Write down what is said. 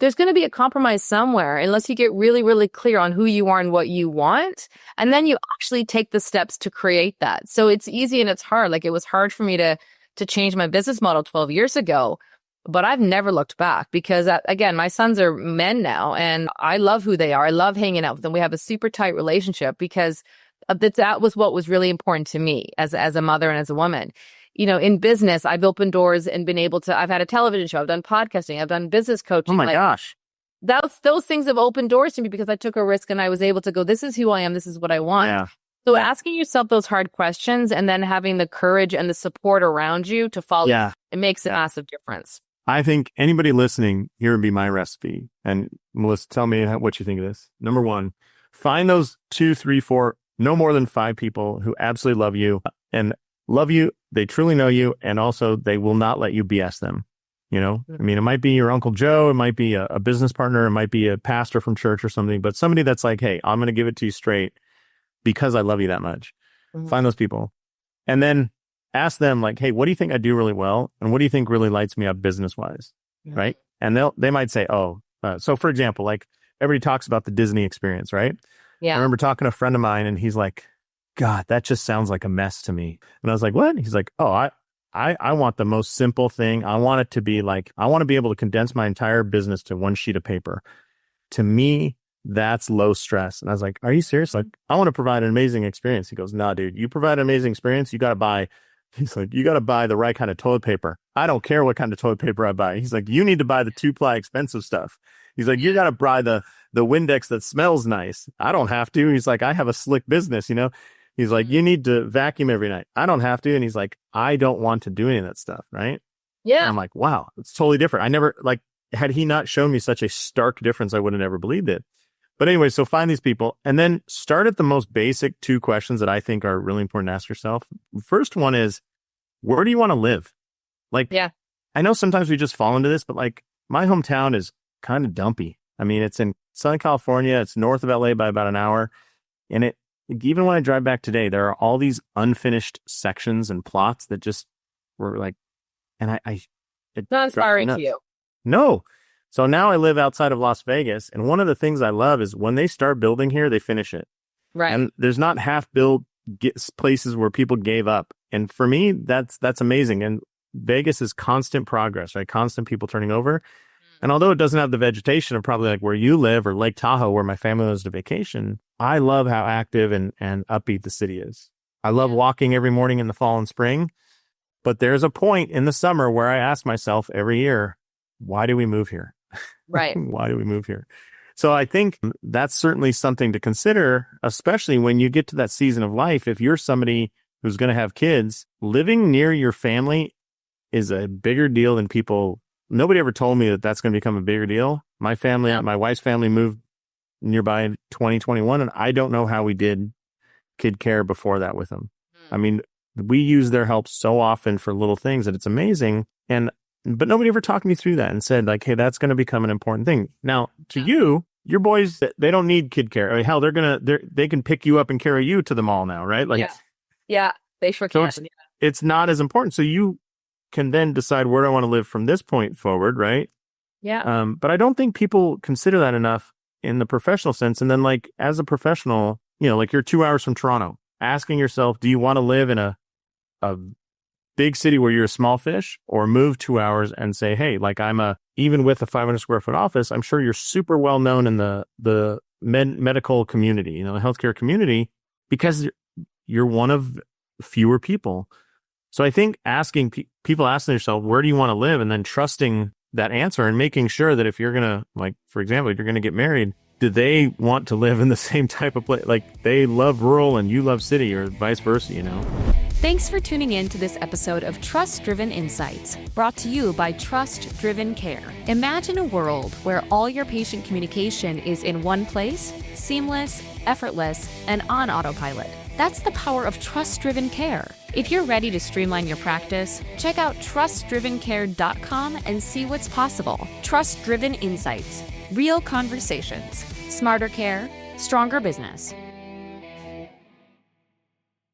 there's going to be a compromise somewhere unless you get really, really clear on who you are and what you want. And then you actually take the steps to create that. So it's easy and it's hard. Like it was hard for me to change my business model 12 years ago, but I've never looked back because again, my sons are men now and I love who they are. I love hanging out with them. We have a super tight relationship because that was what was really important to me as a mother and as a woman. You know, in business, I've opened doors and been able to, I've had a television show, I've done podcasting, I've done business coaching. Oh my gosh. Those things have opened doors to me because I took a risk and I was able to go, this is who I am, this is what I want. Yeah. So asking yourself those hard questions and then having the courage and the support around you to follow, it makes a massive difference. I think anybody listening, here would be my recipe. And Melissa, tell me what you think of this. Number one, find those 2, 3, 4, no more than 5 people who absolutely love you and love you. They truly know you. And also they will not let you BS them. You know, I mean, it might be your Uncle Joe. It might be a business partner. It might be a pastor from church or something, but somebody that's like, hey, I'm going to give it to you straight because I love you that much. Mm-hmm. Find those people and then ask them like, hey, what do you think I do really well? And what do you think really lights me up business wise? Mm-hmm. Right. And they might say, so for example, like everybody talks about the Disney experience, right? Yeah. I remember talking to a friend of mine and he's like, God, that just sounds like a mess to me. And I was like, what? He's like, I want the most simple thing. I want it to be like, I want to be able to condense my entire business to one sheet of paper. To me, that's low stress. And I was like, are you serious? Like, I want to provide an amazing experience. He goes, nah, dude, you provide an amazing experience. You got to buy the right kind of toilet paper. I don't care what kind of toilet paper I buy. He's like, you need to buy the 2-ply expensive stuff. He's like, you got to buy the Windex that smells nice. I don't have to. He's like, I have a slick business, you know? He's like, you need to vacuum every night. I don't have to. And he's like, I don't want to do any of that stuff. Right. Yeah. And I'm like, wow, it's totally different. I never had he not shown me such a stark difference, I would have never believed it. But anyway, so find these people and then start at the most basic 2 questions that I think are really important to ask yourself. First one is, where do you want to live? Like, yeah, I know sometimes we just fall into this, but like my hometown is kind of dumpy. I mean, it's in Southern California. It's north of LA by about an hour. And even when I drive back today, there are all these unfinished sections and plots that just were like, and it's not inspiring to you. No. So now I live outside of Las Vegas. And one of the things I love is when they start building here, they finish it. Right. And there's not half-built places where people gave up. And for me, that's amazing. And Vegas is constant progress, right? Constant people turning over. And although it doesn't have the vegetation of probably like where you live or Lake Tahoe, where my family goes to vacation, I love how active and upbeat the city is. I love walking every morning in the fall and spring. But there's a point in the summer where I ask myself every year, why do we move here? Right. Why do we move here? So I think that's certainly something to consider, especially when you get to that season of life. If you're somebody who's going to have kids, living near your family is a bigger deal than people. Nobody ever told me that that's going to become a bigger deal. My family, my wife's family moved nearby in 2021, and I don't know how we did kid care before that with them. I mean, we use their help so often for little things that it's amazing. But nobody ever talked me through that and said like, hey, that's going to become an important thing. Now, to you, your boys, they don't need kid care. I mean, hell, they can pick you up and carry you to the mall now, right? Like, yeah, they sure can. It's not as important. So you can then decide where do I want to live from this point forward, right? Yeah. But I don't think people consider that enough in the professional sense. And then like as a professional, you know, like you're 2 hours from Toronto, asking yourself, do you want to live in a big city where you're a small fish, or move 2 hours and say, hey, like even with a 500 square foot office, I'm sure you're super well known in the medical community, you know, the healthcare community, because you're one of fewer people. So I think people asking themselves, where do you want to live? And then trusting that answer and making sure that if you're going to, like, for example, if you're going to get married, do they want to live in the same type of place? Like they love rural and you love city, or vice versa, you know? Thanks for tuning in to this episode of Trust Driven Insights, brought to you by TrustDrivenCare. Imagine a world where all your patient communication is in one place, seamless, effortless, and on autopilot. That's the power of TrustDrivenCare. If you're ready to streamline your practice, check out TrustDrivenCare.com and see what's possible. Trust Driven Insights, real conversations, smarter care, stronger business.